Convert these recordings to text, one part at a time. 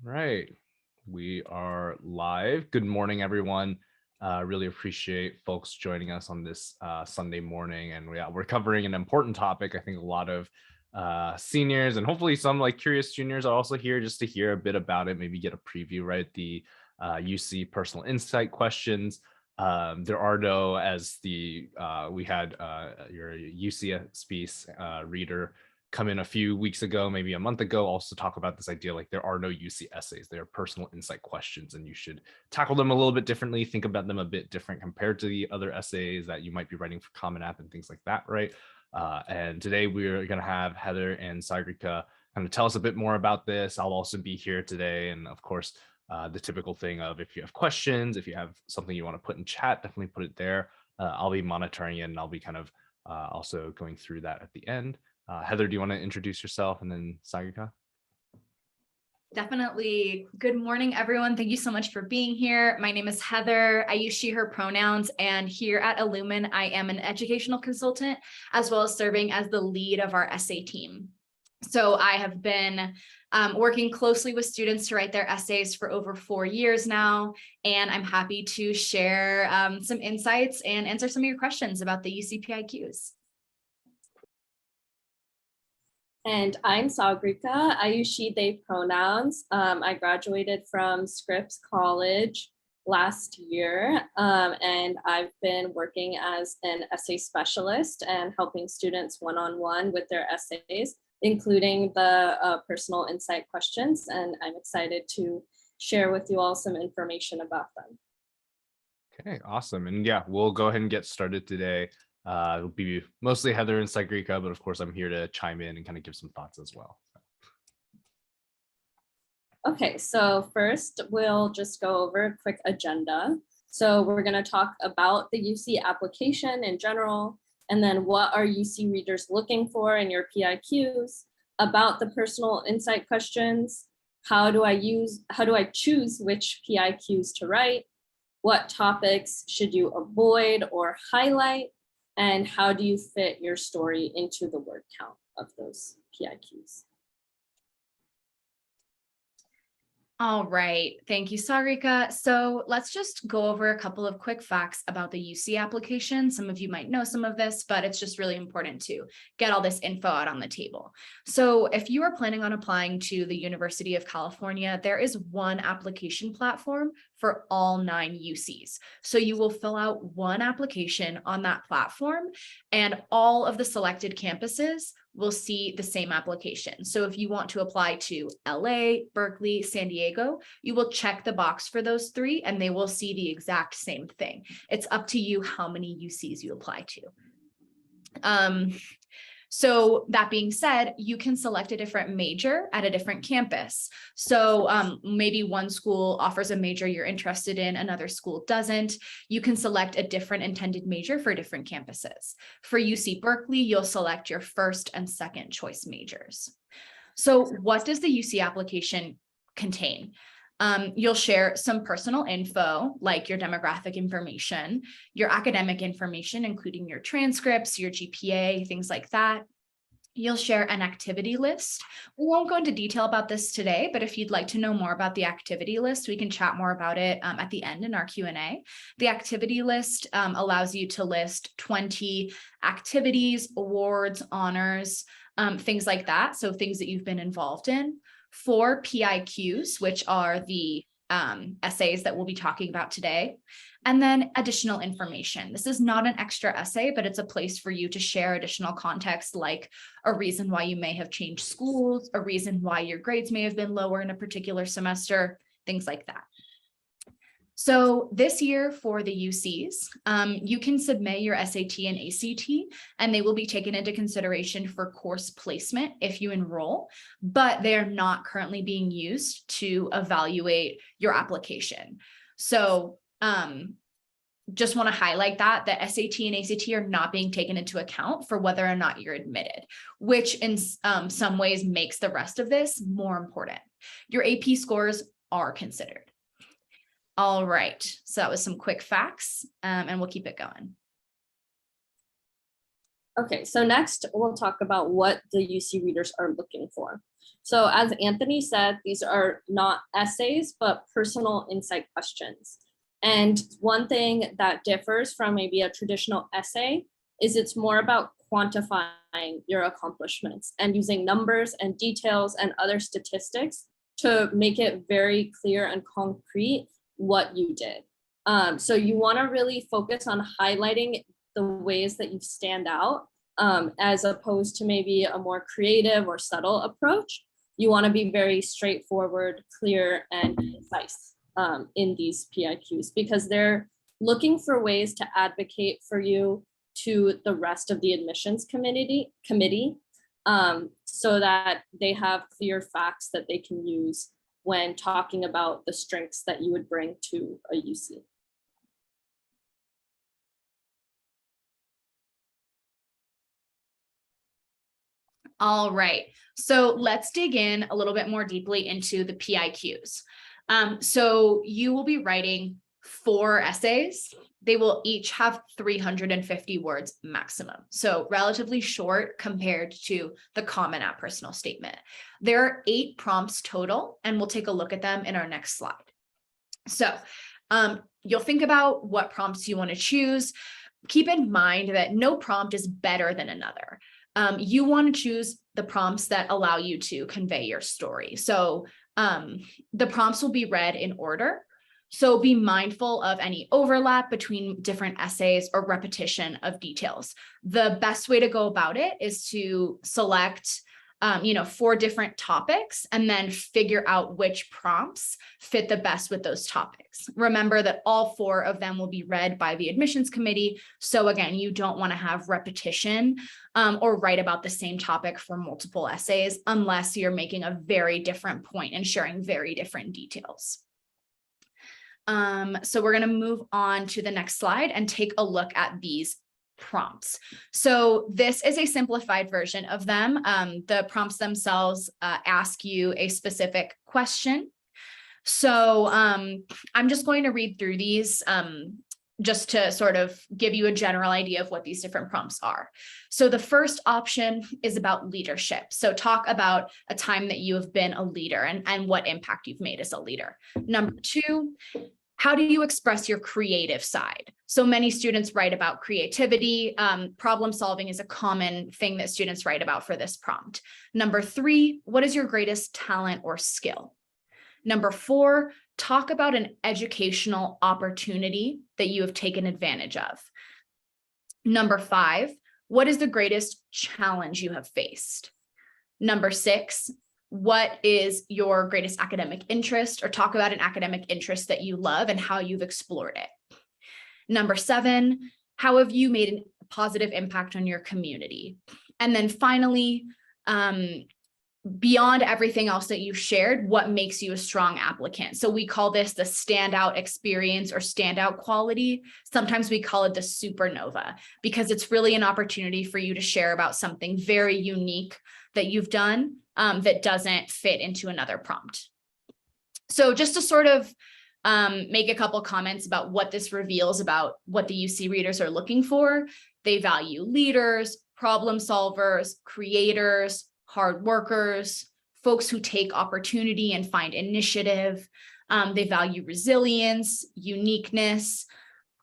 Right. We are live. Good morning, everyone. Really appreciate folks joining us on this Sunday morning. And we're covering an important topic. I think a lot of seniors and hopefully some like curious juniors are also here just to hear a bit about it, maybe get a preview, right? The UC personal insight questions. There are no, as the we had your UCSB reader come in a few weeks ago, maybe a month ago, also talk about this idea like there are no UC essays, they are personal insight questions, and you should tackle them a little bit differently, think about them a bit different compared to the other essays that you might be writing for Common App and things like that, right? And today we're going to have Heather and Sagrika kind of tell us a bit more about this. I'll also be here today, and of course, the typical thing of if you have questions, if you have something you want to put in chat, definitely put it there. I'll be monitoring it, and I'll be kind of also going through that at the end. Heather, do you want to introduce yourself and then Sagrika? Definitely. Good morning, everyone. Thank you so much for being here. My name is Heather. I use she, her pronouns, and here at Illumin, I am an educational consultant, as well as serving as the lead of our essay team. So I have been working closely with students to write their essays for over 4 years now, and I'm happy to share some insights and answer some of your questions about the UC PIQs. And I'm Sagrika. I use she, they pronouns. I graduated from Scripps College last year, and I've been working as an essay specialist and helping students one-on-one with their essays, including the personal insight questions. And I'm excited to share with you all some information about them. Okay, awesome. And yeah, we'll go ahead and get started today. It'll be mostly Heather and Sagrika, but of course I'm here to chime in and kind of give some thoughts as well. Okay, so first we'll just go over a quick agenda. So we're going to talk about the UC application in general, and then what are UC readers looking for in your PIQs, about the personal insight questions, how do I choose which PIQs to write, what topics should you avoid or highlight, and how do you fit your story into the word count of those PIQs? All right. Thank you, Sarika. So let's just go over a couple of quick facts about the UC application. Some of you might know some of this, but it's just really important to get all this info out on the table. So if you are planning on applying to the University of California, there is one application platform for all 9 UCs. So you will fill out one application on that platform, and all of the selected campuses will see the same application. So if you want to apply to LA, Berkeley, San Diego, you will check the box for those 3 and they will see the exact same thing. It's up to you how many UCs you apply to. So that being said, you can select a different major at a different campus. So maybe one school offers a major you're interested in, another school doesn't. You can select a different intended major for different campuses. For UC Berkeley, you'll select your first and second choice majors. So what does the UC application contain? You'll share some personal info like your demographic information, your academic information, including your transcripts, your GPA, things like that. You'll share an activity list. We won't go into detail about this today, but if you'd like to know more about the activity list, we can chat more about it at the end in our Q&A. The activity list allows you to list 20 activities, awards, honors, things like that. So things that you've been involved in. 4 PIQs, which are the essays that we'll be talking about today, and then additional information. This is not an extra essay, but it's a place for you to share additional context, like a reason why you may have changed schools, a reason why your grades may have been lower in a particular semester, things like that. So this year for the UCs, you can submit your SAT and ACT, and they will be taken into consideration for course placement if you enroll, but they are not currently being used to evaluate your application. So just want to highlight that the SAT and ACT are not being taken into account for whether or not you're admitted, which in some ways makes the rest of this more important. Your AP scores are considered. All right, so that was some quick facts, and we'll keep it going. Okay, so next we'll talk about what the UC readers are looking for. So as Anthony said, these are not essays, but personal insight questions. And one thing that differs from maybe a traditional essay is it's more about quantifying your accomplishments and using numbers and details and other statistics to make it very clear and concrete what you did. So you want to really focus on highlighting the ways that you stand out, as opposed to maybe a more creative or subtle approach. You want to be very straightforward, clear, and concise in these PIQs, because they're looking for ways to advocate for you to the rest of the admissions committee, so that they have clear facts that they can use when talking about the strengths that you would bring to a UC. All right, so let's dig in a little bit more deeply into the PIQs. So you will be writing 4 essays. They will each have 350 words maximum, so relatively short compared to the Common App personal statement. There are 8 prompts total, and we'll take a look at them in our next slide. So you'll think about what prompts you want to choose. Keep in mind that no prompt is better than another. You want to choose the prompts that allow you to convey your story. So the prompts will be read in order. So be mindful of any overlap between different essays or repetition of details. The best way to go about it is to select 4 different topics and then figure out which prompts fit the best with those topics. Remember that all 4 of them will be read by the admissions committee. So again, you don't want to have repetition or write about the same topic for multiple essays unless you're making a very different point and sharing very different details. So we're going to move on to the next slide and take a look at these prompts. So this is a simplified version of them. The prompts themselves ask you a specific question. So I'm just going to read through these just to sort of give you a general idea of what these different prompts are. So the first option is about leadership. So talk about a time that you have been a leader and what impact you've made as a leader. Number 2, how do you express your creative side? So many students write about creativity. Problem solving is a common thing that students write about for this prompt. Number 3, what is your greatest talent or skill? Number 4, talk about an educational opportunity that you have taken advantage of. Number 5, what is the greatest challenge you have faced? Number 6, what is your greatest academic interest, or talk about an academic interest that you love and how you've explored it. Number 7, how have you made a positive impact on your community? And then finally, beyond everything else that you shared, what makes you a strong applicant? So we call this the standout experience or standout quality. Sometimes we call it the supernova, because it's really an opportunity for you to share about something very unique that you've done that doesn't fit into another prompt. So just to sort of make a couple comments about what this reveals about what the UC readers are looking for. They value leaders, problem solvers, creators, hard workers, folks who take opportunity and find initiative. They value resilience, uniqueness,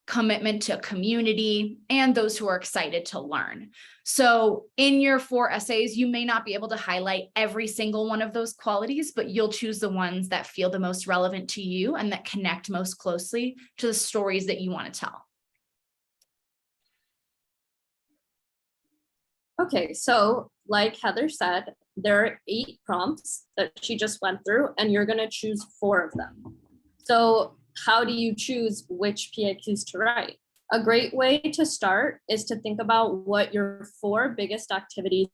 commitment to community, and those who are excited to learn. So in your 4 essays, you may not be able to highlight every single one of those qualities, but you'll choose the ones that feel the most relevant to you and that connect most closely to the stories that you want to tell. Okay, so like Heather said, there are 8 prompts that she just went through, and you're going to choose 4 of them. So how do you choose which PIQs to write? A great way to start is to think about what your 4 biggest activities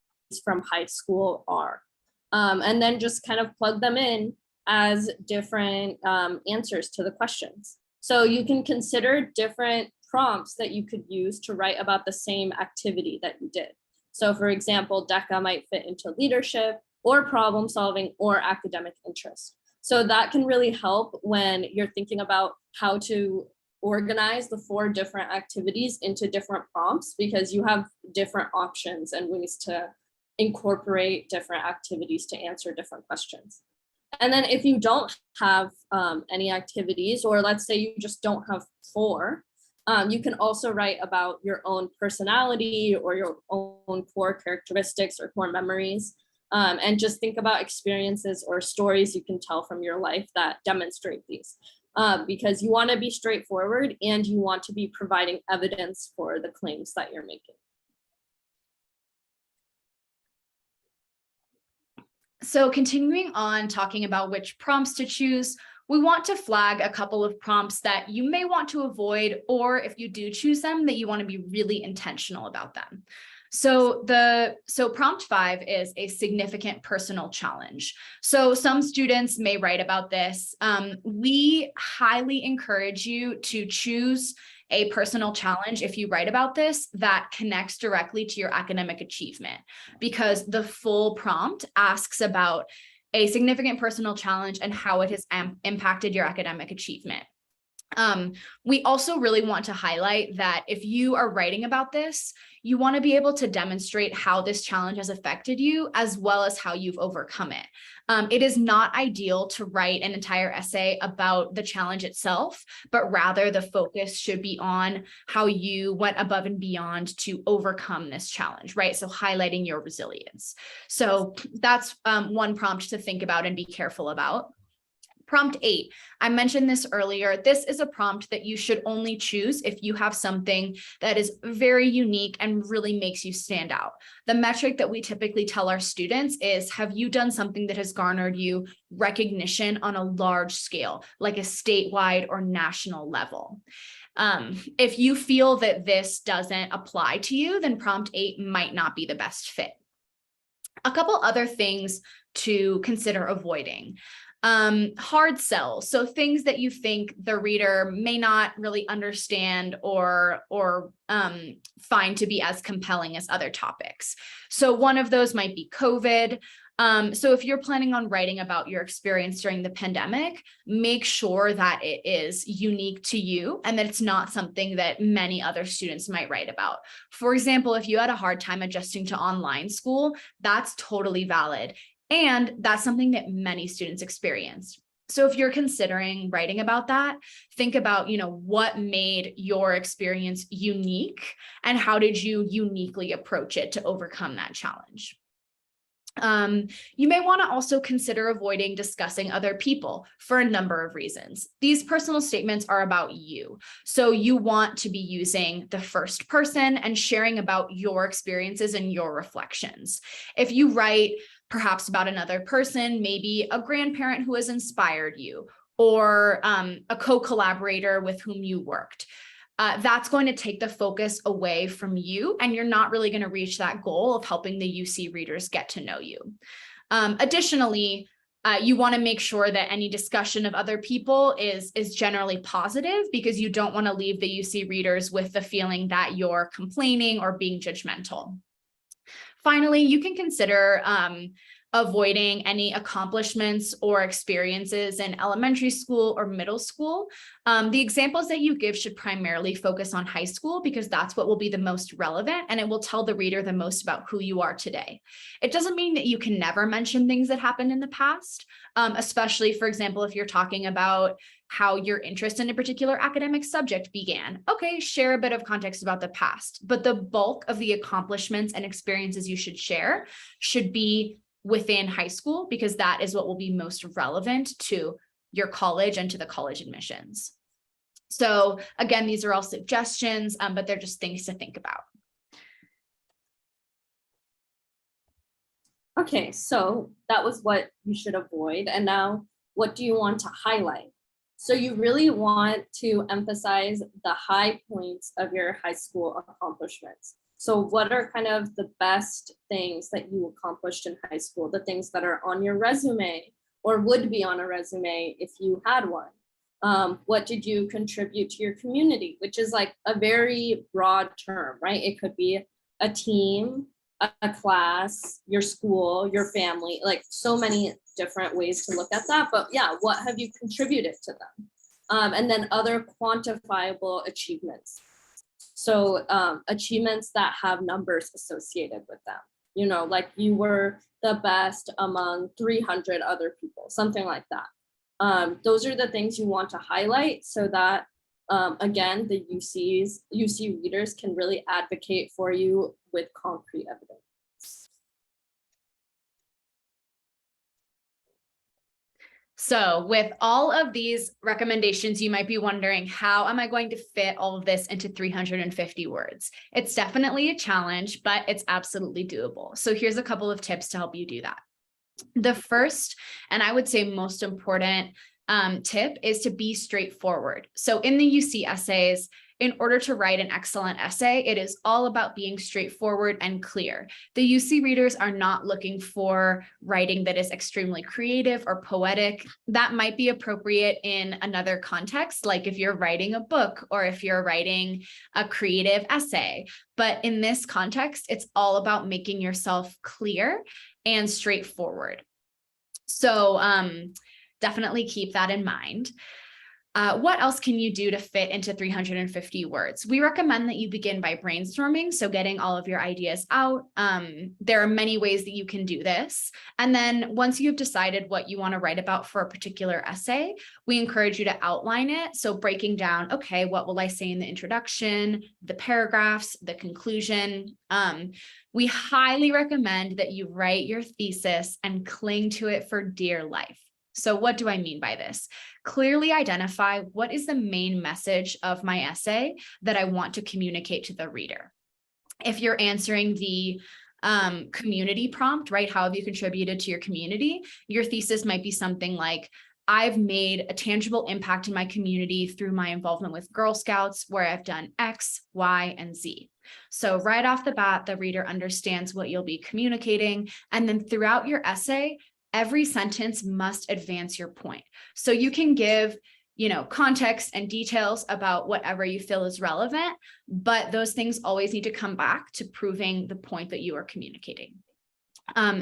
from high school are, and then just kind of plug them in as different answers to the questions. So you can consider different prompts that you could use to write about the same activity that you did. So for example, DECA might fit into leadership or problem solving or academic interest. So that can really help when you're thinking about how to organize the 4 different activities into different prompts because you have different options and ways to incorporate different activities to answer different questions. And then if you don't have any activities, or let's say you just don't have 4, you can also write about your own personality or your own core characteristics or core memories. And just think about experiences or stories you can tell from your life that demonstrate these. Because you want to be straightforward and you want to be providing evidence for the claims that you're making. So continuing on talking about which prompts to choose, we want to flag a couple of prompts that you may want to avoid, or if you do choose them, that you want to be really intentional about them. So prompt 5 is a significant personal challenge. So some students may write about this. We highly encourage you to choose a personal challenge if you write about this that connects directly to your academic achievement, because the full prompt asks about a significant personal challenge and how it has impacted your academic achievement. We also really want to highlight that if you are writing about this, you want to be able to demonstrate how this challenge has affected you, as well as how you've overcome it. It is not ideal to write an entire essay about the challenge itself, but rather the focus should be on how you went above and beyond to overcome this challenge, right? So highlighting your resilience. So that's one prompt to think about and be careful about. Prompt 8, I mentioned this earlier. This is a prompt that you should only choose if you have something that is very unique and really makes you stand out. The metric that we typically tell our students is, have you done something that has garnered you recognition on a large scale, like a statewide or national level? If you feel that this doesn't apply to you, then prompt 8 might not be the best fit. A couple other things to consider avoiding. Hard sells, so things that you think the reader may not really understand or find to be as compelling as other topics. So one of those might be COVID. So if you're planning on writing about your experience during the pandemic, make sure that it is unique to you and that it's not something that many other students might write about. For example, if you had a hard time adjusting to online school, that's totally valid. And that's something that many students experience. So if you're considering writing about that, think about, what made your experience unique and how did you uniquely approach it to overcome that challenge? You may want to also consider avoiding discussing other people for a number of reasons. These personal statements are about you. So you want to be using the first person and sharing about your experiences and your reflections. If you write perhaps about another person, maybe a grandparent who has inspired you, or a co-collaborator with whom you worked, that's going to take the focus away from you, and you're not really going to reach that goal of helping the UC readers get to know you. Additionally, you want to make sure that any discussion of other people is generally positive, because you don't want to leave the UC readers with the feeling that you're complaining or being judgmental. Finally, you can consider avoiding any accomplishments or experiences in elementary school or middle school. The examples that you give should primarily focus on high school, because that's what will be the most relevant and it will tell the reader the most about who you are today. It doesn't mean that you can never mention things that happened in the past, especially, for example, if you're talking about how your interest in a particular academic subject began. Okay, share a bit of context about the past, but the bulk of the accomplishments and experiences you should share should be within high school, because that is what will be most relevant to your college and to the college admissions. So again, these are all suggestions, but they're just things to think about. Okay, so that was what you should avoid. And now what do you want to highlight? So you really want to emphasize the high points of your high school accomplishments. So what are kind of the best things that you accomplished in high school, the things that are on your resume or would be on a resume if you had one? What did you contribute to your community, which is like a very broad term, right? It could be a team, a class, your school, your family, like so many different ways to look at that. But yeah, what have you contributed to them? And then other quantifiable achievements. So achievements that have numbers associated with them, you know, like you were the best among 300 other people, something like that. Those are the things you want to highlight so that, again, the UC readers can really advocate for you with concrete evidence. So with all of these recommendations, you might be wondering, how am I going to fit all of this into 350 words? It's definitely a challenge, but it's absolutely doable. So here's a couple of tips to help you do that. The first, and I would say most important tip, is to be straightforward. So in the UC essays, in order to write an excellent essay, it is all about being straightforward and clear. The UC readers are not looking for writing that is extremely creative or poetic. That might be appropriate in another context, like if you're writing a book or if you're writing a creative essay. But in this context, it's all about making yourself clear and straightforward. So definitely keep that in mind. What else can you do to fit into 350 words? We recommend that you begin by brainstorming, so getting all of your ideas out. There are many ways that you can do this. And then once you've decided what you want to write about for a particular essay, we encourage you to outline it. So breaking down, okay, what will I say in the introduction, the paragraphs, the conclusion. We highly recommend that you write your thesis and cling to it for dear life. So what do I mean by this? Clearly identify what is the main message of my essay that I want to communicate to the reader. If you're answering the community prompt, right? How have you contributed to your community? Your thesis might be something like, I've made a tangible impact in my community through my involvement with Girl Scouts, where I've done X, Y, and Z. So right off the bat, the reader understands what you'll be communicating. And then throughout your essay, every sentence must advance your point. So you can give, context and details about whatever you feel is relevant, but those things always need to come back to proving the point that you are communicating.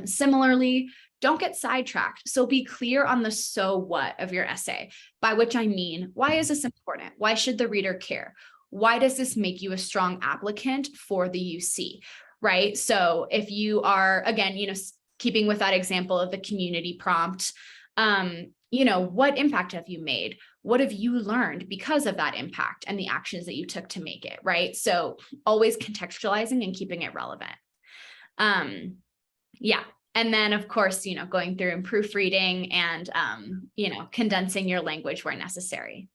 Similarly, don't get sidetracked. So be clear on the so what of your essay, by which I mean, why is this important? Why should the reader care? Why does this make you a strong applicant for the UC, right? So if you are, again, keeping with that example of the community prompt, what impact have you made? What have you learned because of that impact and the actions that you took to make it, right? So always contextualizing and keeping it relevant. Yeah. And then of course, going through and proofreading and, condensing your language where necessary.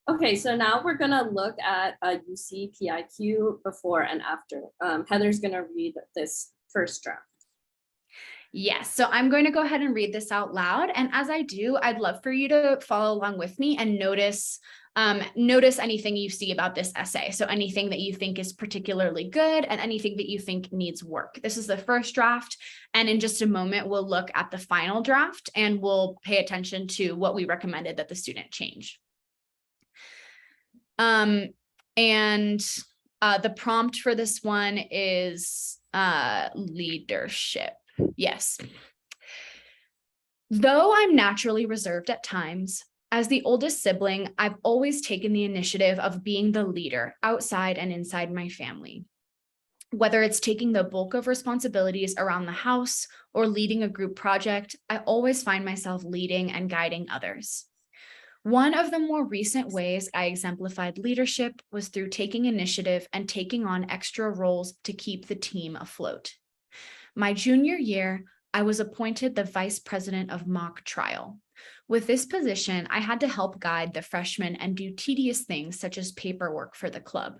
Okay, so now we're gonna look at a UC PIQ before and after. Heather's gonna read this first draft. Yes, so I'm going to go ahead and read this out loud. And as I do, I'd love for you to follow along with me and notice anything you see about this essay. So anything that you think is particularly good and anything that you think needs work. This is the first draft. And in just a moment, we'll look at the final draft and we'll pay attention to what we recommended that the student change. The prompt for this one is leadership. Yes. Though I'm naturally reserved at times, as the oldest sibling, I've always taken the initiative of being the leader outside and inside my family. Whether it's taking the bulk of responsibilities around the house or leading a group project, I always find myself leading and guiding others. One of the more recent ways I exemplified leadership was through taking initiative and taking on extra roles to keep the team afloat. My junior year, I was appointed the vice president of mock trial. With this position, I had to help guide the freshmen and do tedious things such as paperwork for the club.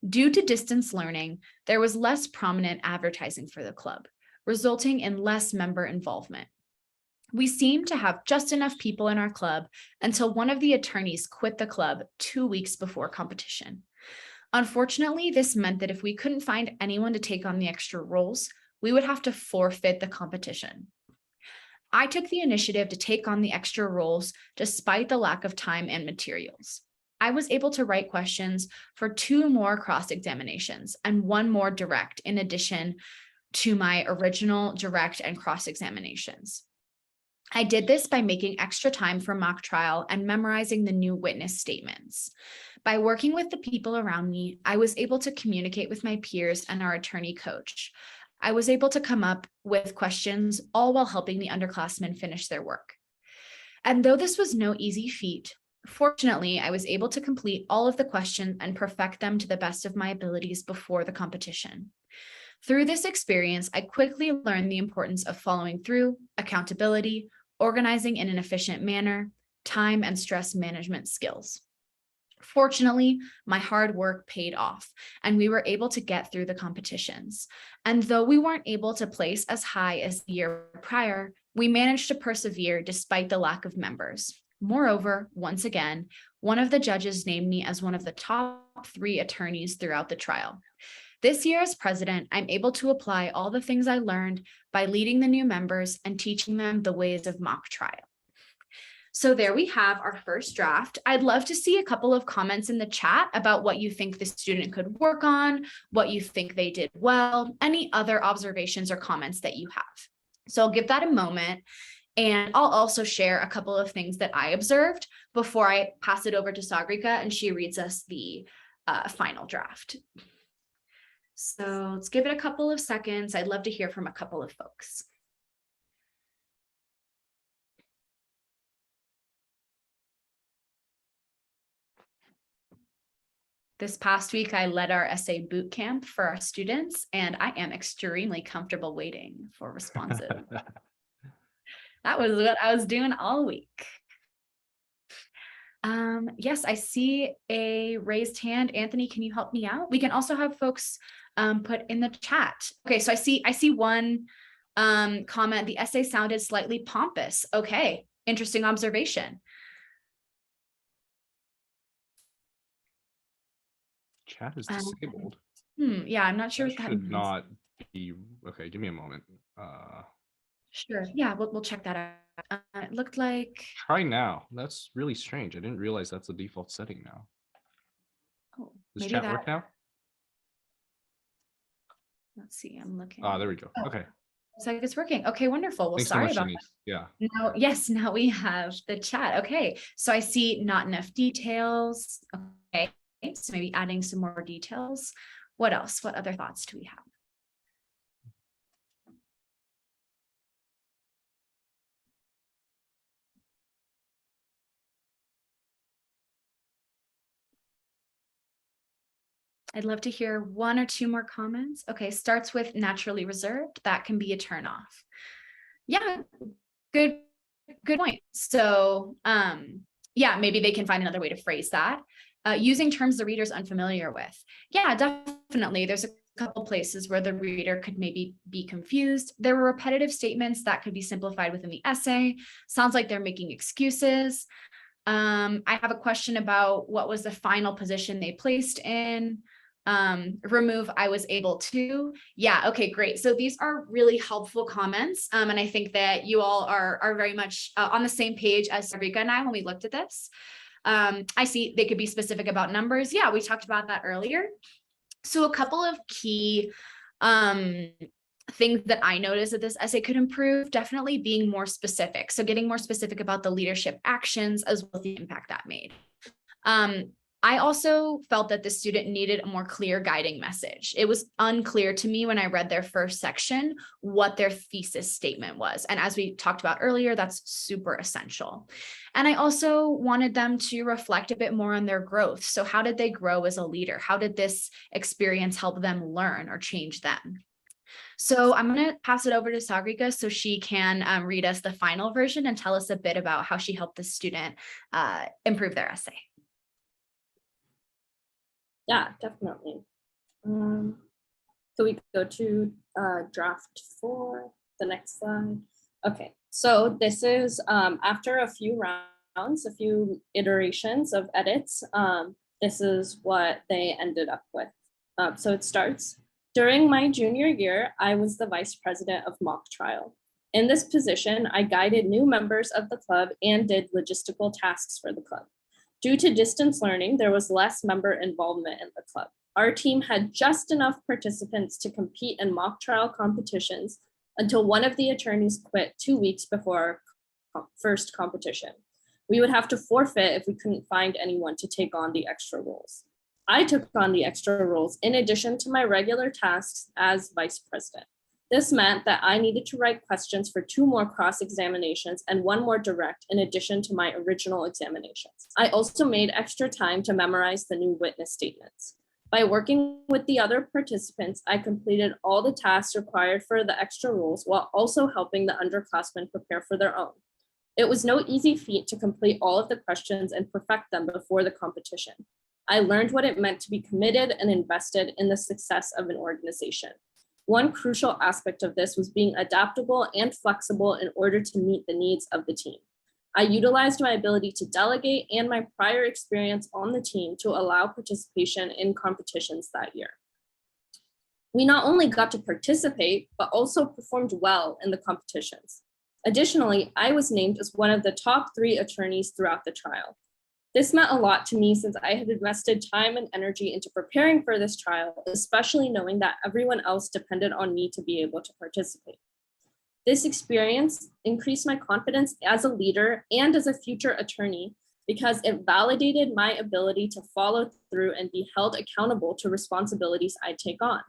Due to distance learning, there was less prominent advertising for the club, resulting in less member involvement. We seemed to have just enough people in our club until one of the attorneys quit the club 2 weeks before competition. Unfortunately, this meant that if we couldn't find anyone to take on the extra roles, we would have to forfeit the competition. I took the initiative to take on the extra roles despite the lack of time and materials. I was able to write questions for 2 more cross-examinations and 1 more direct in addition to my original direct and cross-examinations. I did this by making extra time for mock trial and memorizing the new witness statements. By working with the people around me, I was able to communicate with my peers and our attorney coach. I was able to come up with questions, all while helping the underclassmen finish their work. And though this was no easy feat, fortunately, I was able to complete all of the questions and perfect them to the best of my abilities before the competition. Through this experience, I quickly learned the importance of following through, accountability, organizing in an efficient manner, time and stress management skills. Fortunately, my hard work paid off, and we were able to get through the competitions. And though we weren't able to place as high as the year prior, we managed to persevere despite the lack of members. Moreover, once again, one of the judges named me as one of the top 3 attorneys throughout the trial. This year as president, I'm able to apply all the things I learned by leading the new members and teaching them the ways of mock trial. So there we have our first draft. I'd love to see a couple of comments in the chat about what you think the student could work on, what you think they did well, any other observations or comments that you have. So I'll give that a moment, and I'll also share a couple of things that I observed before I pass it over to Sagrika and she reads us the final draft. So let's give it a couple of seconds. I'd love to hear from a couple of folks. This past week, I led our essay boot camp for our students, and I am extremely comfortable waiting for responses. That was what I was doing all week. Yes, I see a raised hand. Anthony, can you help me out? We can also have folks put in the chat. Okay, so I see one comment. The essay sounded slightly pompous. Okay, interesting observation. Chat is disabled. Yeah, I'm not sure what that should means. not be. Okay, give me a moment. Sure. Yeah, we'll check that out. It looked like. Try now. That's really strange. I didn't realize that's the default setting now. Oh, Does maybe chat that. work now? Let's see. I'm looking. Ah, there we go. Oh, okay. looks like it's working. Okay, wonderful. Well, Thanks sorry so much, about Denise. that. Yeah. Now, yes, now we have the chat. Okay, so I see not enough details. Okay, so maybe adding some more details. What else? What other thoughts do we have? I'd love to hear 1 or 2 more comments. Okay, starts with naturally reserved. That can be a turn off. Yeah, good point. So yeah, maybe they can find another way to phrase that. Using terms the reader's unfamiliar with. Yeah, definitely. There's a couple places where the reader could maybe be confused. There were repetitive statements that could be simplified within the essay. Sounds like they're making excuses. I have a question about what was the final position they placed in. Remove I was able to. Yeah, okay, great. So these are really helpful comments. And I think that you all are very much on the same page as Sabrika and I when we looked at this. I see they could be specific about numbers. Yeah, we talked about that earlier. So a couple of key things that I noticed that this essay could improve, definitely being more specific. So getting more specific about the leadership actions as well as the impact that made. I also felt that the student needed a more clear guiding message. It was unclear to me when I read their first section what their thesis statement was. And as we talked about earlier, that's super essential. And I also wanted them to reflect a bit more on their growth. So how did they grow as a leader? How did this experience help them learn or change them? So I'm going to pass it over to Sagrika so she can read us the final version and tell us a bit about how she helped the student improve their essay. Yeah, definitely. So we go to draft 4, the next slide. Okay, so this is after a few rounds, a few iterations of edits, this is what they ended up with. So it starts, during my junior year, I was the vice president of mock trial. In this position, I guided new members of the club and did logistical tasks for the club. Due to distance learning, there was less member involvement in the club. Our team had just enough participants to compete in mock trial competitions until one of the attorneys quit 2 weeks before our first competition. We would have to forfeit if we couldn't find anyone to take on the extra roles. I took on the extra roles in addition to my regular tasks as vice president. This meant that I needed to write questions for 2 more cross-examinations and 1 more direct in addition to my original examinations. I also made extra time to memorize the new witness statements. By working with the other participants, I completed all the tasks required for the extra roles while also helping the underclassmen prepare for their own. It was no easy feat to complete all of the questions and perfect them before the competition. I learned what it meant to be committed and invested in the success of an organization. One crucial aspect of this was being adaptable and flexible in order to meet the needs of the team. I utilized my ability to delegate and my prior experience on the team to allow participation in competitions that year. We not only got to participate, but also performed well in the competitions. Additionally, I was named as one of the top 3 attorneys throughout the trial. This meant a lot to me since I had invested time and energy into preparing for this trial, especially knowing that everyone else depended on me to be able to participate. This experience increased my confidence as a leader and as a future attorney because it validated my ability to follow through and be held accountable to responsibilities I take on.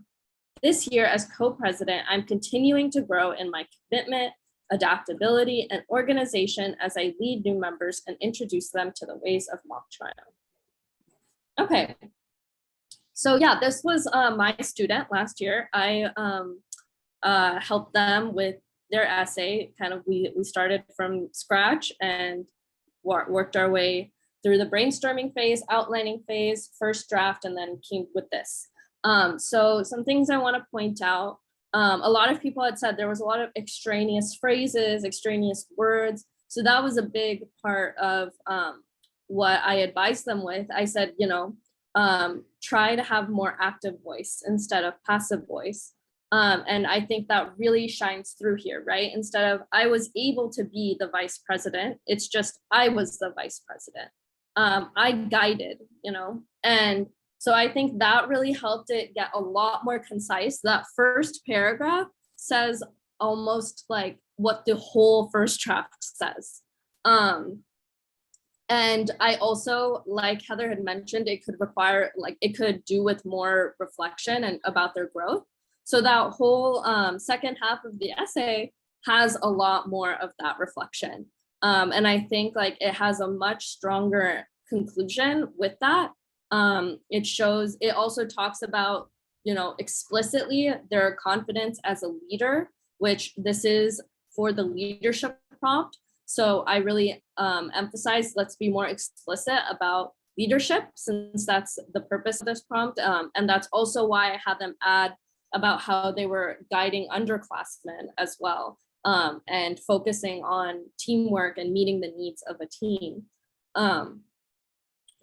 This year as co-president, I'm continuing to grow in my commitment, adaptability, and organization as I lead new members and introduce them to the ways of mock trial. Okay, so yeah, this was my student last year. I helped them with their essay. Kind of, we started from scratch and worked our way through the brainstorming phase, outlining phase, first draft, and then came with this. So some things I want to point out. A lot of people had said there was a lot of extraneous phrases, extraneous words. So that was a big part of what I advised them with. I said, try to have more active voice instead of passive voice. And I think that really shines through here, right? Instead of I was able to be the vice president, it's just I was the vice president. I guided, and so I think that really helped it get a lot more concise. That first paragraph says almost like what the whole first draft says. And I also, like Heather had mentioned, it could do with more reflection and about their growth. So that whole second half of the essay has a lot more of that reflection. And I think it has a much stronger conclusion with that. It also talks about, explicitly their confidence as a leader, which this is for the leadership prompt. So I really emphasize, let's be more explicit about leadership since that's the purpose of this prompt. And that's also why I had them add about how they were guiding underclassmen as well, and focusing on teamwork and meeting the needs of a team.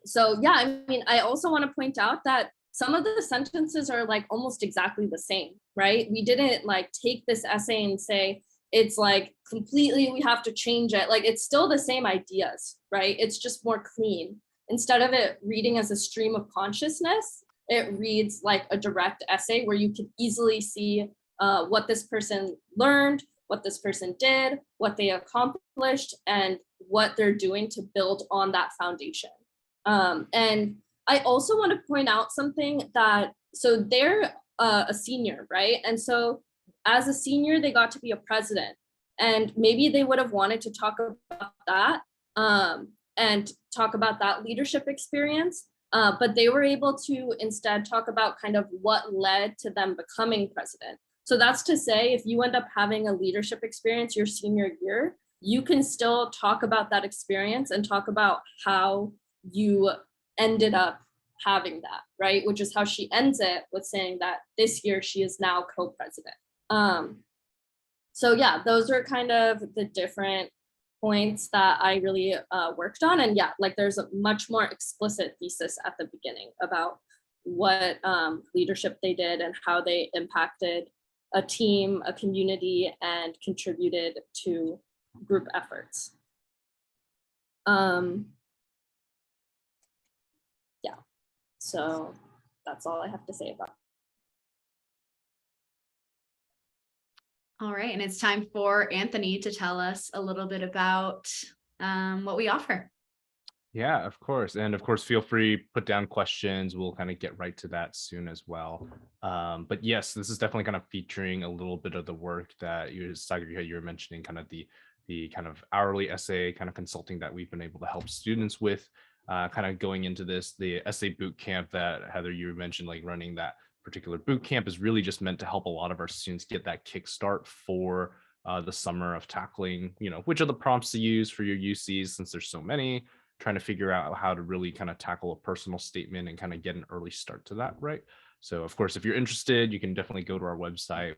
So yeah, I also want to point out that some of the sentences are almost exactly the same, right? We didn't take this essay and say, it's completely, we have to change it. It's still the same ideas, right? It's just more clean. Instead of it reading as a stream of consciousness, it reads like a direct essay where you can easily see what this person learned, what this person did, what they accomplished, and what they're doing to build on that foundation. And I also want to point out something that, so they're a senior, right? And so as a senior, they got to be a president, and maybe they would have wanted to talk about that and talk about that leadership experience. But they were able to instead talk about kind of what led to them becoming president. So that's to say, if you end up having a leadership experience your senior year, you can still talk about that experience and talk about how you ended up having that, right? Which is how she ends it with saying that this year she is now co-president. So yeah, those are kind of the different points that I really worked on. And yeah, there's a much more explicit thesis at the beginning about what leadership they did and how they impacted a team, a community, and contributed to group efforts. Yeah, so that's all I have to say about All right, and it's time for Anthony to tell us a little bit about what we offer. Yeah, of course. And of course, feel free, put down questions. We'll kind of get right to that soon as well. But yes, this is definitely kind of featuring a little bit of the work that you were mentioning, kind of the kind of hourly essay kind of consulting that we've been able to help students with. Kind of going into this, the essay boot camp that Heather, you mentioned, like running that particular boot camp is really just meant to help a lot of our students get that kickstart for the summer of tackling, which are the prompts to use for your UCs, since there's so many, trying to figure out how to really kind of tackle a personal statement and kind of get an early start to that, right? So of course, if you're interested, you can definitely go to our website.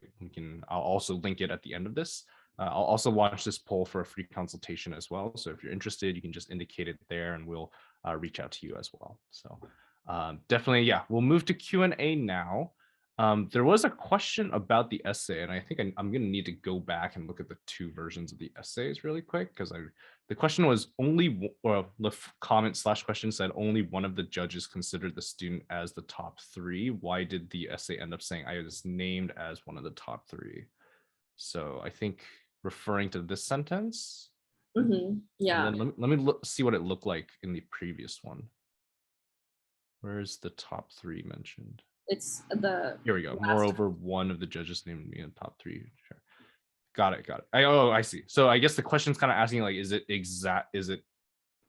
I'll also link it at the end of this. I'll also launch this poll for a free consultation as well. So if you're interested, you can just indicate it there and we'll reach out to you as well. So definitely, yeah, we'll move to Q&A now. There was a question about the essay, and I think I'm going to need to go back and look at the two versions of the essays really quick, because the question was the comment/question said only one of the judges considered the student as the top 3. Why did the essay end up saying I was named as one of the top 3? So I think referring to this sentence. Yeah. And then let me see what it looked like in the previous one. Where's the top 3 mentioned? It's here we go. Moreover, one of the judges named me in the top 3. Sure. Got it. I see. So I guess the question's kind of asking, like, is it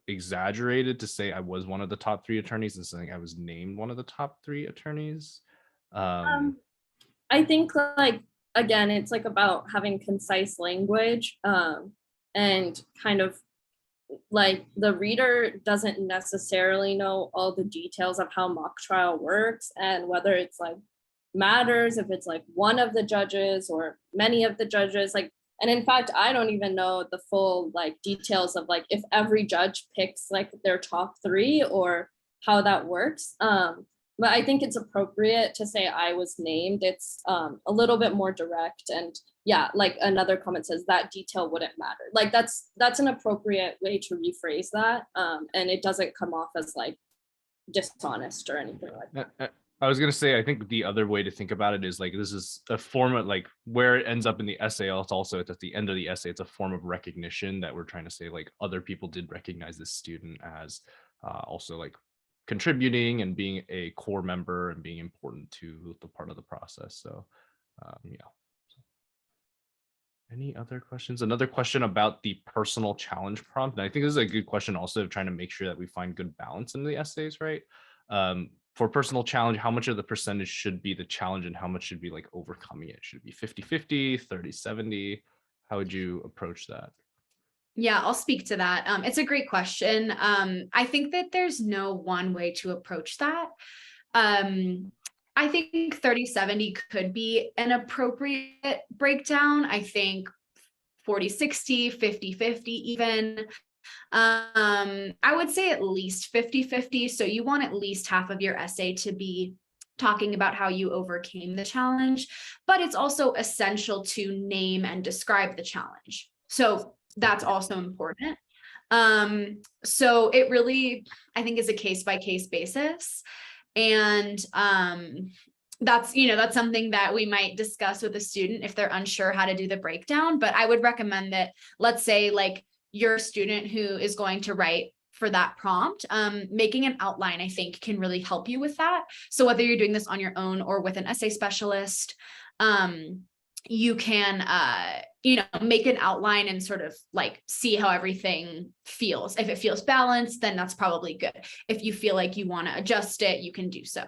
exaggerated to say I was one of the top 3 attorneys and saying I was named one of the top 3 attorneys? I think, like, again, it's like about having concise language, and kind of like the reader doesn't necessarily know all the details of how mock trial works and whether it's like matters if it's like one of the judges or many of the judges, like, and in fact I don't even know the full like details of like if every judge picks like their top 3 or how that works. But I think it's appropriate to say I was named. It's a little bit more direct, and yeah, like another comment says that detail wouldn't matter. Like that's an appropriate way to rephrase that, and it doesn't come off as like dishonest or anything like that. I was gonna say, I think the other way to think about it is like this is a form of like where it ends up in the essay. It's also at the end of the essay. It's a form of recognition that we're trying to say like other people did recognize this student as also like contributing and being a core member and being important to the part of the process. So yeah. Any other questions? Another question about the personal challenge prompt. And I think this is a good question also of trying to make sure that we find good balance in the essays, right? For personal challenge, how much of the percentage should be the challenge and how much should be like overcoming it? Should it be 50-50, 30-70? How would you approach that? Yeah, I'll speak to that. It's a great question. I think that there's no one way to approach that. I think 30-70 could be an appropriate breakdown. I think 40-60, 50-50 even. I would say at least 50-50. So you want at least half of your essay to be talking about how you overcame the challenge, but it's also essential to name and describe the challenge. So that's also important. So it really, I think, is a case-by-case basis. And that's something that we might discuss with a student if they're unsure how to do the breakdown. But I would recommend that, let's say like your student who is going to write for that prompt, making an outline, I think, can really help you with that. So whether you're doing this on your own or with an essay specialist, you can make an outline and sort of like see how everything feels. If it feels balanced, then that's probably good. If you feel like you want to adjust it, you can do so.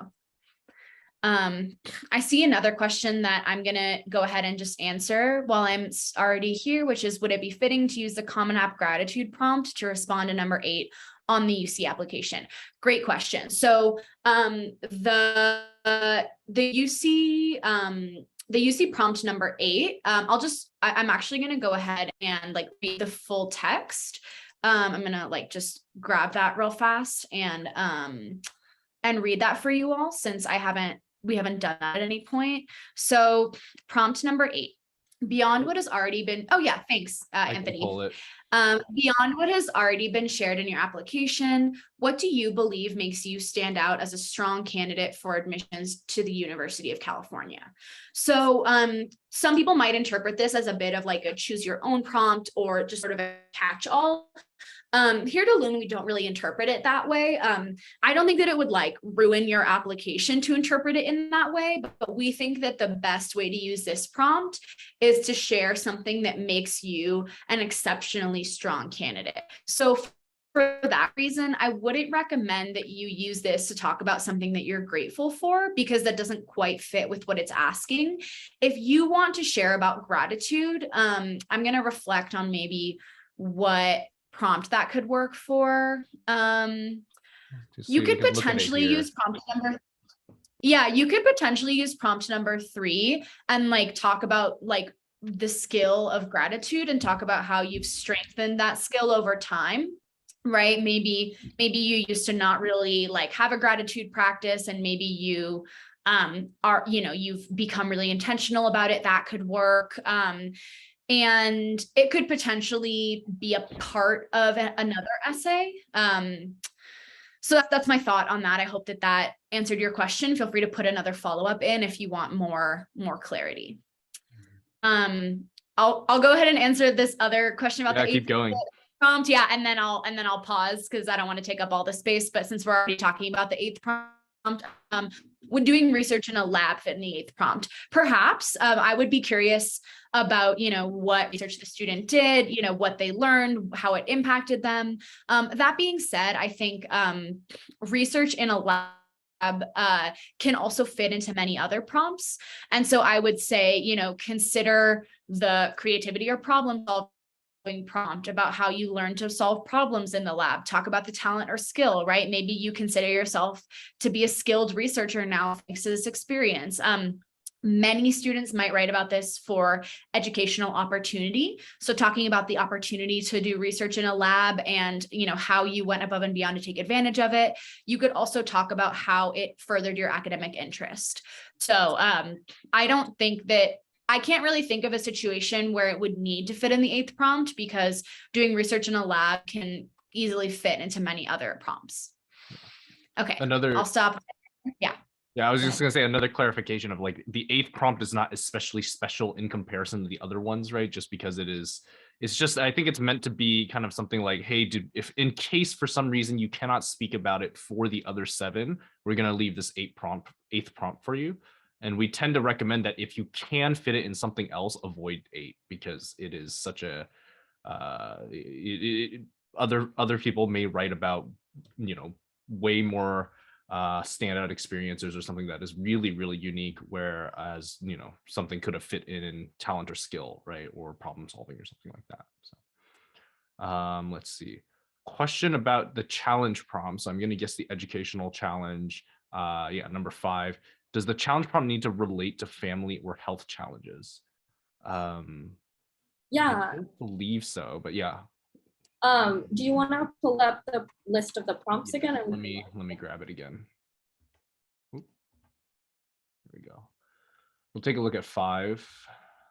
I see another question that I'm going to go ahead and just answer while I'm already here, which is, would it be fitting to use the Common App gratitude prompt to respond to number 8 on the UC application? Great question. So the UC prompt number 8, I'm actually going to go ahead and like read the full text. I'm going to like just grab that real fast and read that for you all, since we haven't done that at any point. So prompt number 8, beyond what has already been, oh yeah, thanks, I can Anthony. pull it. Beyond what has already been shared in your application, what do you believe makes you stand out as a strong candidate for admissions to the University of California? So some people might interpret this as a bit of like a choose your own prompt or just sort of a catch-all. Here at Loon, we don't really interpret it that way. I don't think that it would like ruin your application to interpret it in that way, but we think that the best way to use this prompt is to share something that makes you an exceptionally strong candidate. So for that reason, I wouldn't recommend that you use this to talk about something that you're grateful for, because that doesn't quite fit with what it's asking. If you want to share about gratitude, I'm going to reflect on maybe what prompt that could work for. You could potentially use prompt number. Yeah, you could potentially use prompt number 3 and like talk about like the skill of gratitude and talk about how you've strengthened that skill over time. Right? Maybe you used to not really like have a gratitude practice, and maybe you are, you've become really intentional about it. That could work. And it could potentially be a part of another essay. So that's my thought on that. I hope that answered your question. Feel free to put another follow-up in if you want more clarity. I'll go ahead and answer this other question about the keep going prompt. Yeah, and then I'll pause because I don't want to take up all the space. But since we're already talking about the 8th prompt, when doing research in a lab fit in the 8th prompt, perhaps I would be curious about, what research the student did, what they learned, how it impacted them. That being said, I think research in a lab can also fit into many other prompts. And so I would say, consider the creativity or problem solving prompt about how you learn to solve problems in the lab. Talk about the talent or skill, right? Maybe you consider yourself to be a skilled researcher now thanks to this experience. Many students might write about this for educational opportunity. So talking about the opportunity to do research in a lab and, how you went above and beyond to take advantage of it. You could also talk about how it furthered your academic interest. So I can't really think of a situation where it would need to fit in the 8th prompt, because doing research in a lab can easily fit into many other prompts. Okay, I'll stop. Yeah. Yeah, I was just going to say another clarification of like the 8th prompt is not especially special in comparison to the other ones, right? Just because it's just, I think it's meant to be kind of something like, hey, if in case for some reason you cannot speak about it for the other 7, we're going to leave this 8th prompt for you. And we tend to recommend that if you can fit it in something else, avoid 8, because it is such a, other people may write about, way more standout experiences or something that is really, really unique, whereas, something could have fit in talent or skill, right? Or problem solving or something like that. So let's see. Question about the challenge prompt. So I'm going to guess the educational challenge. Number 5. Does the challenge prompt need to relate to family or health challenges? Yeah. I don't believe so, but yeah. Do you want to pull up the list of the prompts again? Let me grab it again. Oop. Here we go. We'll take a look at 5.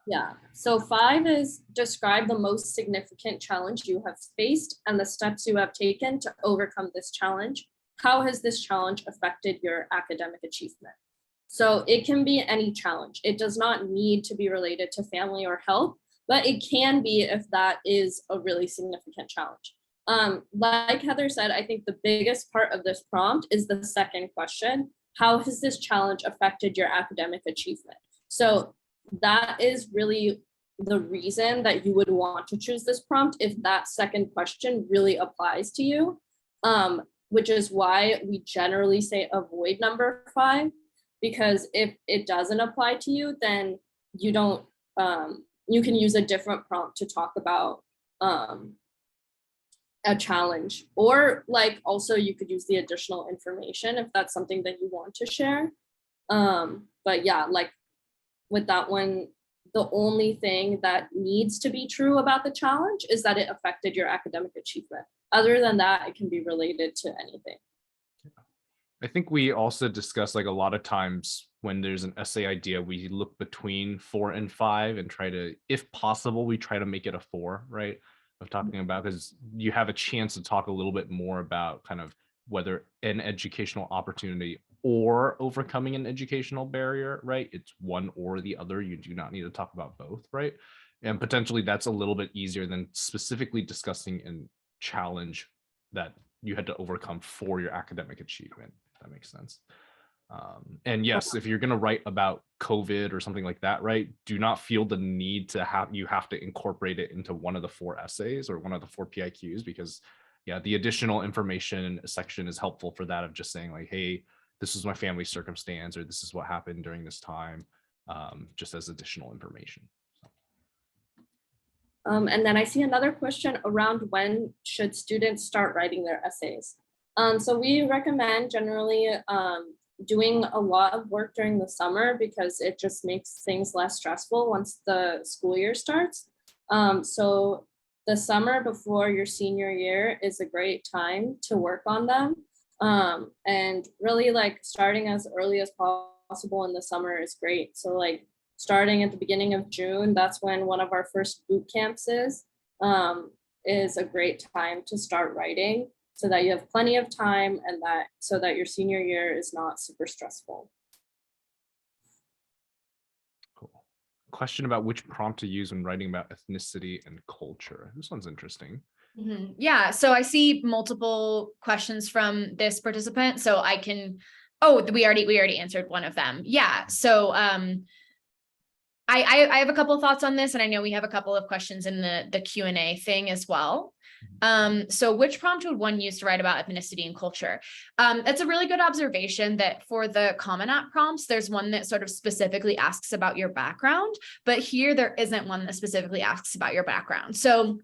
Yeah, so 5 is describe the most significant challenge you have faced and the steps you have taken to overcome this challenge. How has this challenge affected your academic achievement? So it can be any challenge. It does not need to be related to family or health, but it can be if that is a really significant challenge. Like Heather said, I think the biggest part of this prompt is the second question. How has this challenge affected your academic achievement? So that is really the reason that you would want to choose this prompt if that second question really applies to you, which is why we generally say avoid number 5. Because if it doesn't apply to you, then you don't, you can use a different prompt to talk about a challenge, or like also you could use the additional information if that's something that you want to share. But yeah, like with that one, the only thing that needs to be true about the challenge is that it affected your academic achievement. Other than that, it can be related to anything. I think we also discussed like a lot of times when there's an essay idea, we look between 4 and 5 and try to, if possible, we try to make it a 4, right? Of talking about, because you have a chance to talk a little bit more about kind of whether an educational opportunity or overcoming an educational barrier, right? It's one or the other. You do not need to talk about both, right? And potentially that's a little bit easier than specifically discussing and challenge that you had to overcome for your academic achievement, if that makes sense. And yes, if you're going to write about COVID or something like that, right, do not feel the need to have to incorporate it into one of the 4 essays or one of the 4 PIQs, because yeah, the additional information section is helpful for that, of just saying like, hey, this is my family circumstance, or this is what happened during this time, just as additional information. And then I see another question around when should students start writing their essays. So we recommend generally doing a lot of work during the summer, because it just makes things less stressful once the school year starts. So the summer before your senior year is a great time to work on them. And really like starting as early as possible in the summer is great. So like starting at the beginning of June, that's when one of our first boot camps is a great time to start writing, so that you have plenty of time and so that your senior year is not super stressful. Cool. Question about which prompt to use when writing about ethnicity and culture. This one's interesting. Yeah, so I see multiple questions from this participant. So I can, oh, we already answered one of them. Yeah, so I have a couple of thoughts on this, and I know we have a couple of questions in the Q&A thing as well. So which prompt would one use to write about ethnicity and culture? That's a really good observation that for the Common App prompts, there's one that sort of specifically asks about your background, but here there isn't one that specifically asks about your background. So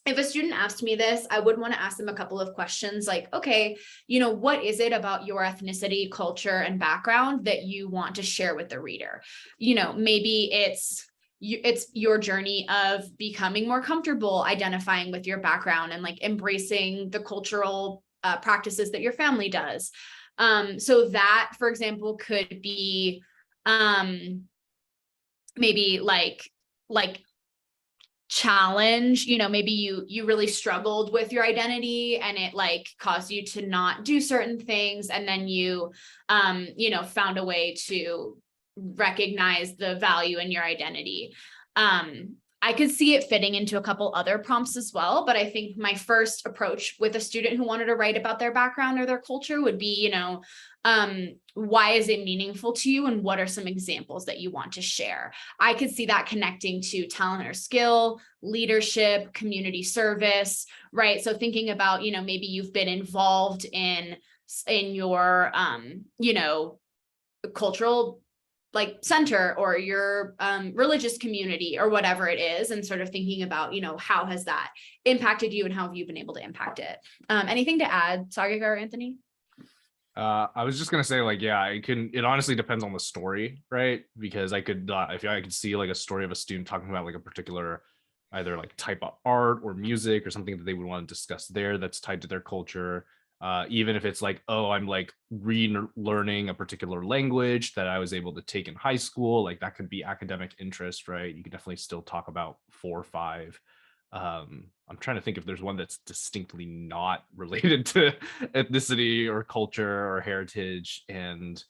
if a student asked me this, I would want to ask them a couple of questions like, okay, what is it about your ethnicity, culture, and background that you want to share with the reader? Maybe it's your journey of becoming more comfortable identifying with your background and like embracing the cultural practices that your family does. So that, for example, could be maybe like challenge, maybe you really struggled with your identity and it like caused you to not do certain things, and then you found a way to recognize the value in your identity. I could see it fitting into a couple other prompts as well, but I think my first approach with a student who wanted to write about their background or their culture would be, why is it meaningful to you, and what are some examples that you want to share? I could see that connecting to talent or skill, leadership, community service, right? So thinking about, maybe you've been involved in your, cultural like center or your religious community or whatever it is, and sort of thinking about, how has that impacted you and how have you been able to impact it? Anything to add, Sargika or Anthony? I was just gonna say, like, yeah, it honestly depends on the story, right? Because if I could see like a story of a student talking about like a particular either like type of art or music or something that they would want to discuss there that's tied to their culture. Even if it's like, oh, I'm like relearning a particular language that I was able to take in high school, like that could be academic interest, right? You could definitely still talk about 4 or 5. I'm trying to think if there's one that's distinctly not related to ethnicity or culture or heritage. And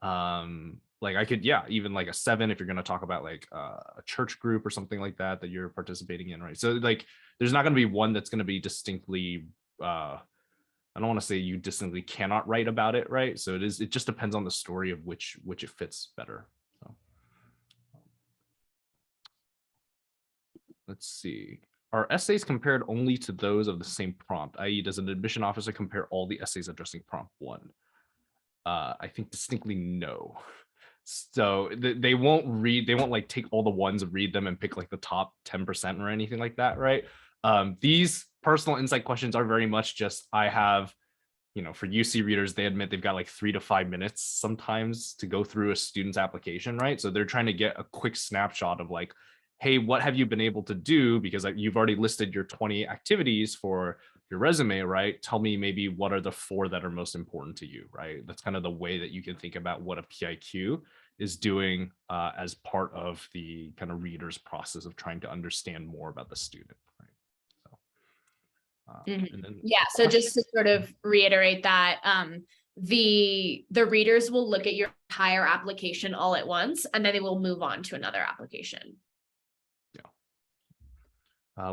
like I could, yeah, even like a 7 if you're going to talk about like a church group or something like that you're participating in, right? So like there's not going to be one that's going to be distinctly I don't want to say you distinctly cannot write about it, right? So it just depends on the story of which it fits better. So let's see. Are essays compared only to those of the same prompt, i.e. does an admission officer compare all the essays addressing prompt 1? I think distinctly no. So they won't like take all the ones and read them and pick like the top 10% or anything like that, right? These personal insight questions are very much just, I have, for UC readers, they admit they've got like 3 to 5 minutes sometimes to go through a student's application, right? So they're trying to get a quick snapshot of like, hey, what have you been able to do? Because you've already listed your 20 activities for your resume, right? Tell me maybe what are the 4 that are most important to you, right? That's kind of the way that you can think about what a PIQ is doing as part of the kind of reader's process of trying to understand more about the student. Right? So, and then Yeah, so just to sort of reiterate that, the readers will look at your entire application all at once, and then they will move on to another application.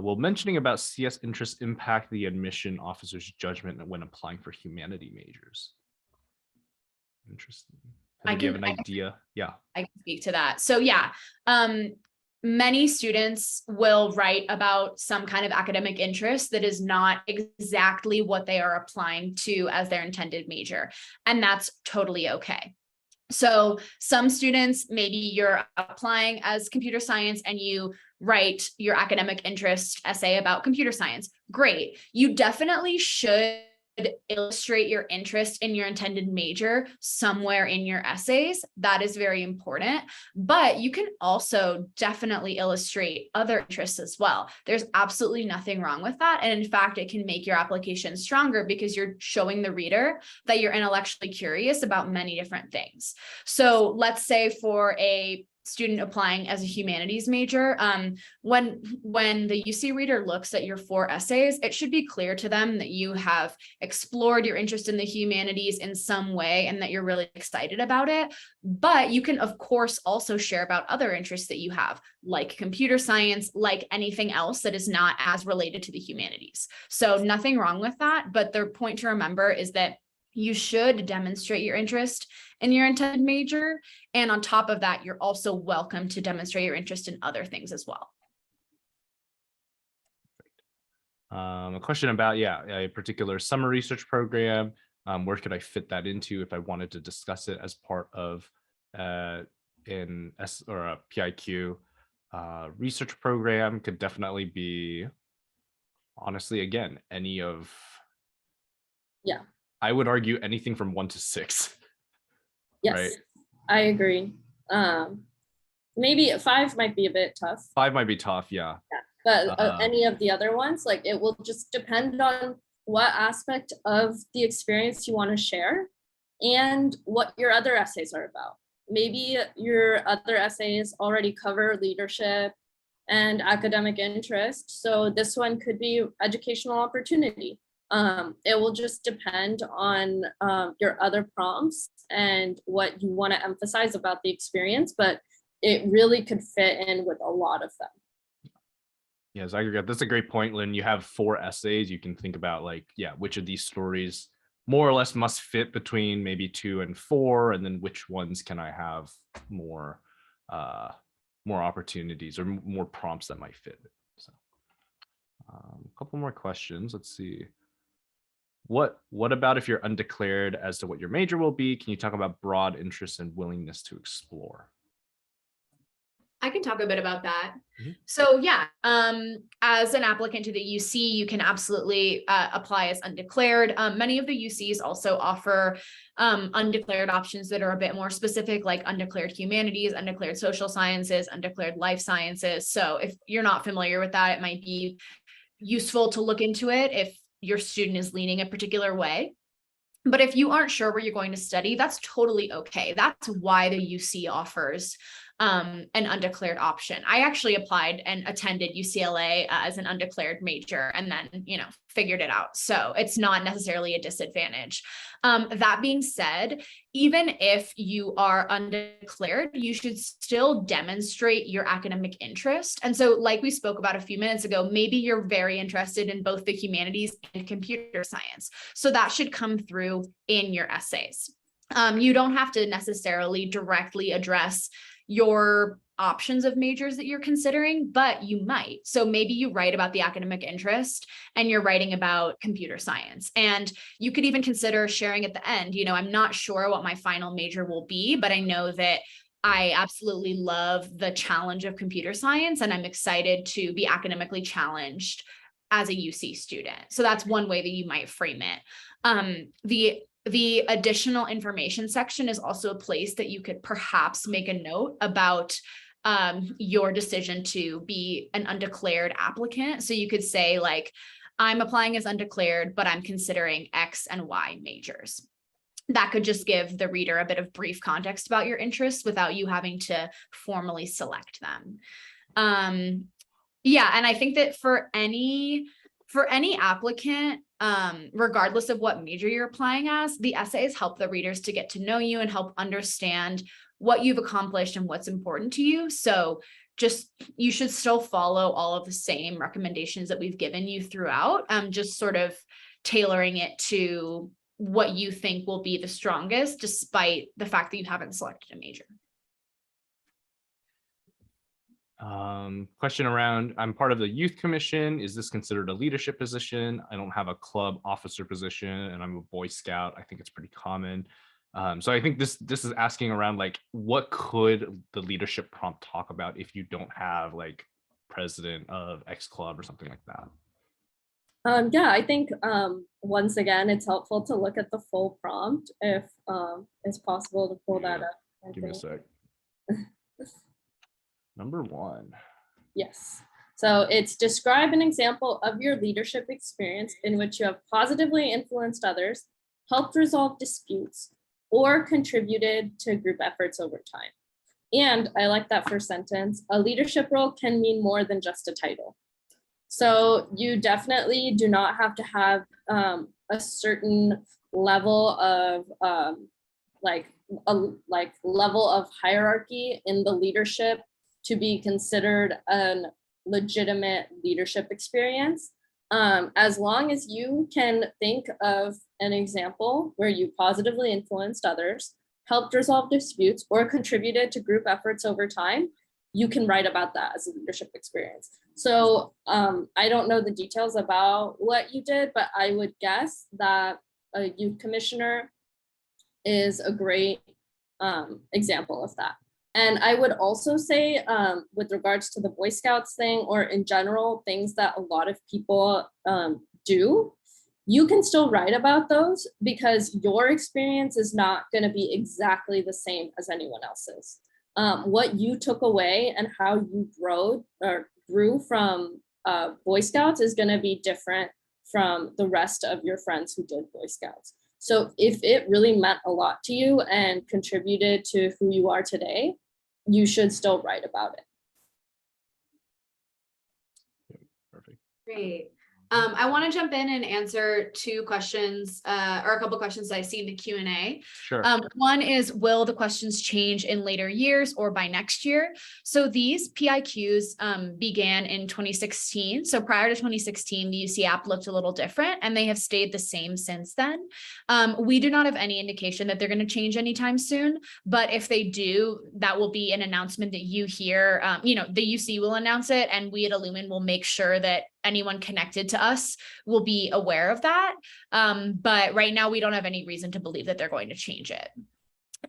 Will mentioning about CS interests impact the admission officer's judgment when applying for humanity majors? Interesting. Do you have an idea? Yeah. I can speak to that. So yeah, many students will write about some kind of academic interest that is not exactly what they are applying to as their intended major, and that's totally okay. So some students, maybe you're applying as computer science and you write your academic interest essay about computer science. Great. You definitely should illustrate your interest in your intended major somewhere in your essays. That is very important, but you can also definitely illustrate other interests as well. There's absolutely nothing wrong with that. And in fact, it can make your application stronger because you're showing the reader that you're intellectually curious about many different things. So let's say for a student applying as a humanities major, when the UC reader looks at your 4 essays, it should be clear to them that you have explored your interest in the humanities in some way and that you're really excited about it. But you can, of course, also share about other interests that you have, like computer science, like anything else that is not as related to the humanities. So nothing wrong with that. But the point to remember is that you should demonstrate your interest in your intended major. And on top of that, you're also welcome to demonstrate your interest in other things as well. A question about, a particular summer research program. Where could I fit that into if I wanted to discuss it as part of an S or a PIQ research program? Could definitely be, honestly, again, any of, I would argue anything from 1 to 6. Yes, right? I agree. Maybe 5 might be a bit tough. 5 might be tough, yeah. But any of the other ones, like it will just depend on what aspect of the experience you want to share and what your other essays are about. Maybe your other essays already cover leadership and academic interest. So this one could be educational opportunity. It will just depend on your other prompts and what you want to emphasize about the experience, but it really could fit in with a lot of them. Yes, I agree. That's a great point. When you have 4 essays, you can think about like, which of these stories more or less must fit between maybe 2 and 4, and then which ones can I have more opportunities or more prompts that might fit. So, a couple more questions. Let's see. What about if you're undeclared as to what your major will be? Can you talk about broad interest and willingness to explore? I can talk a bit about that. So yeah, as an applicant to the UC, you can absolutely apply as undeclared. Many of the UCs also offer undeclared options that are a bit more specific, like undeclared humanities, undeclared social sciences, undeclared life sciences. So if you're not familiar with that, it might be useful to look into it if your student is leaning a particular way. But if you aren't sure where you're going to study, that's totally okay. That's why the UC offers an undeclared option. I actually applied and attended UCLA as an undeclared major and then, figured it out. So it's not necessarily a disadvantage. That being said, even if you are undeclared, you should still demonstrate your academic interest. And so like we spoke about a few minutes ago, maybe you're very interested in both the humanities and computer science. So that should come through in your essays. You don't have to necessarily directly address your options of majors that you're considering, but you might. So maybe you write about the academic interest and you're writing about computer science. And you could even consider sharing at the end, I'm not sure what my final major will be, but I know that I absolutely love the challenge of computer science and I'm excited to be academically challenged as a UC student. So that's one way that you might frame it. The additional information section is also a place that you could perhaps make a note about your decision to be an undeclared applicant. So you could say like, I'm applying as undeclared, but I'm considering X and Y majors. that could just give the reader a bit of brief context about your interests without you having to formally select them. Yeah, and I think that for any applicant, regardless of what major you're applying as, the essays help the readers to get to know you and help understand what you've accomplished and what's important to you. So just, you should still follow all of the same recommendations that we've given you throughout, just sort of tailoring it to what you think will be the strongest, despite the fact that you haven't selected a major. Question around, I'm part of the youth commission. Is this considered a leadership position? I don't have a club officer position and I'm a Boy Scout. I think it's pretty common. So I think this is asking around, like, what could the leadership prompt talk about if you don't have like president of X club or something like that? Yeah, I think once again, it's helpful to look at the full prompt if it's possible to pull that up. Give me a sec. Number 1. Yes. So it's describe an example of your leadership experience in which you have positively influenced others, helped resolve disputes, or contributed to group efforts over time. And I like that first sentence. A leadership role can mean more than just a title. So you definitely do not have to have a certain level of level of hierarchy in the leadership to be considered a legitimate leadership experience. As long as you can think of an example where you positively influenced others, helped resolve disputes, or contributed to group efforts over time, you can write about that as a leadership experience. So I don't know the details about what you did, but I would guess that a youth commissioner is a great example of that. And I would also say with regards to the Boy Scouts thing, or in general, things that a lot of people do, you can still write about those because your experience is not going to be exactly the same as anyone else's. What you took away and how you grew from Boy Scouts is going to be different from the rest of your friends who did Boy Scouts. So if it really meant a lot to you and contributed to who you are today, you should still write about it. Perfect. Great. I want to jump in and answer 2 questions or a couple questions that I see in the Q&A. Sure. One is, will the questions change in later years or by next year? So these PIQs began in 2016. So prior to 2016, the UC app looked a little different and they have stayed the same since then. We do not have any indication that they're going to change anytime soon, but if they do, that will be an announcement that you hear. The UC will announce it and we at Illumin will make sure that anyone connected to us will be aware of that. But right now we don't have any reason to believe that they're going to change it.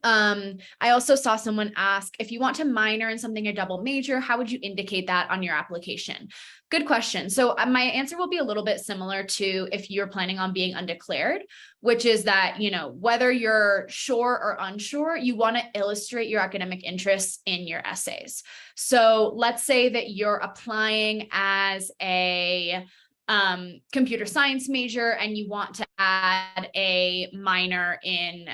I also saw someone ask, if you want to minor in something or double major, how would you indicate that on your application? Good question. So my answer will be a little bit similar to if you're planning on being undeclared, which is that, whether you're sure or unsure, you want to illustrate your academic interests in your essays. So let's say that you're applying as a computer science major and you want to add a minor in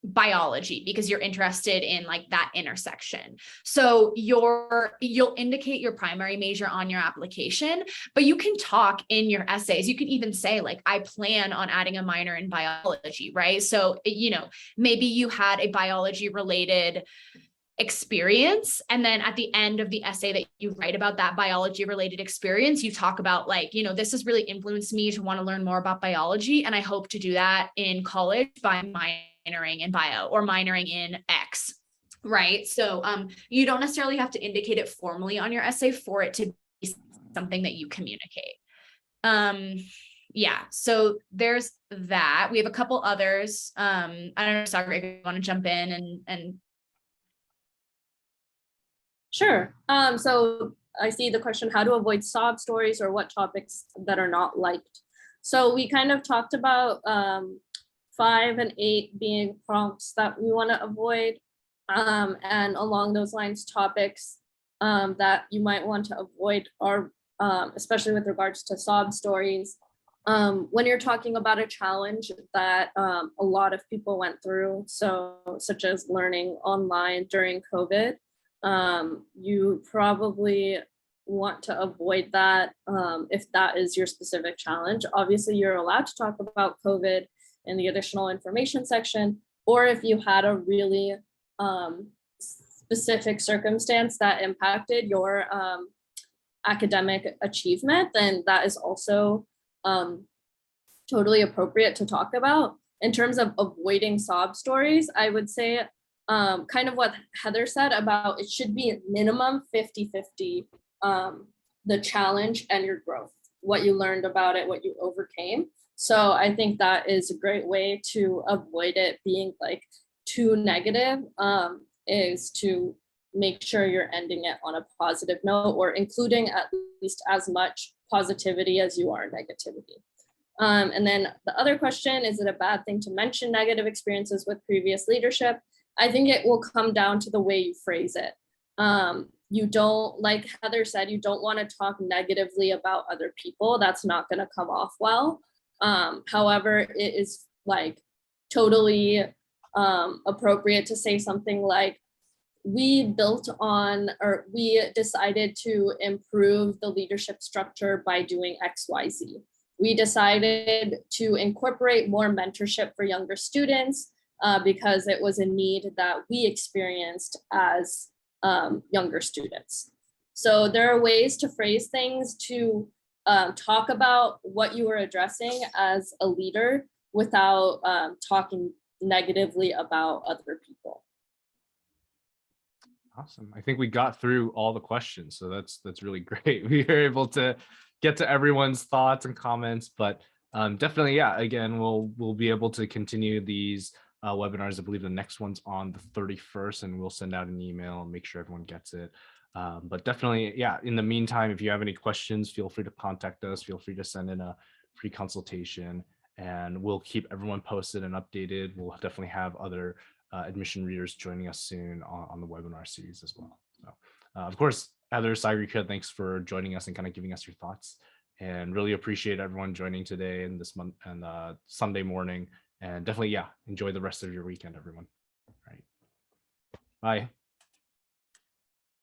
biology because you're interested in like that intersection. So you'll indicate your primary major on your application, but you can talk in your essays. You can even say like, I plan on adding a minor in biology, right? So, maybe you had a biology related experience. And then at the end of the essay that you write about that biology related experience, you talk about like, this has really influenced me to want to learn more about biology. And I hope to do that in college by minoring in bio or minoring in X, right? So you don't necessarily have to indicate it formally on your essay for it to be something that you communicate. Yeah, so there's that. We have a couple others. I don't know, Sagar, if you want to jump in and Sure. So I see the question, how to avoid sob stories or what topics that are not liked. So we kind of talked about 5 and 8 being prompts that we want to avoid. And along those lines, topics that you might want to avoid are, especially with regards to sob stories, When you're talking about a challenge that a lot of people went through, such as learning online during COVID, you probably want to avoid that if that is your specific challenge. Obviously, you're allowed to talk about COVID in the additional information section, or if you had a really specific circumstance that impacted your academic achievement, then that is also totally appropriate to talk about. In terms of avoiding sob stories, I would say kind of what Heather said about it should be minimum 50-50, the challenge and your growth, what you learned about it, what you overcame. So I think that is a great way to avoid it being like too negative, is to make sure you're ending it on a positive note, or including at least as much positivity as you are negativity. And then the other question, is it a bad thing to mention negative experiences with previous leadership? I think it will come down to the way you phrase it. You don't, like Heather said, you don't want to talk negatively about other people. That's not going to come off well. However, it is like totally appropriate to say something like, we built on, or we decided to improve the leadership structure by doing XYZ. We decided to incorporate more mentorship for younger students because it was a need that we experienced as younger students. So there are ways to phrase things to talk about what you were addressing as a leader without talking negatively about other people. Awesome. I think we got through all the questions, so that's really great. We were able to get to everyone's thoughts and comments, but definitely, yeah. Again, we'll be able to continue these webinars. I believe the next one's on the 31st, and we'll send out an email and make sure everyone gets it. But definitely, yeah. In the meantime, if you have any questions, feel free to contact us. Feel free to send in a free consultation, and we'll keep everyone posted and updated. We'll definitely have other admission readers joining us soon on the webinar series as well. So, of course, Heather, Sairika, thanks for joining us and kind of giving us your thoughts, and really appreciate everyone joining today and this month and Sunday morning. And definitely, yeah, enjoy the rest of your weekend, everyone. All right. Bye.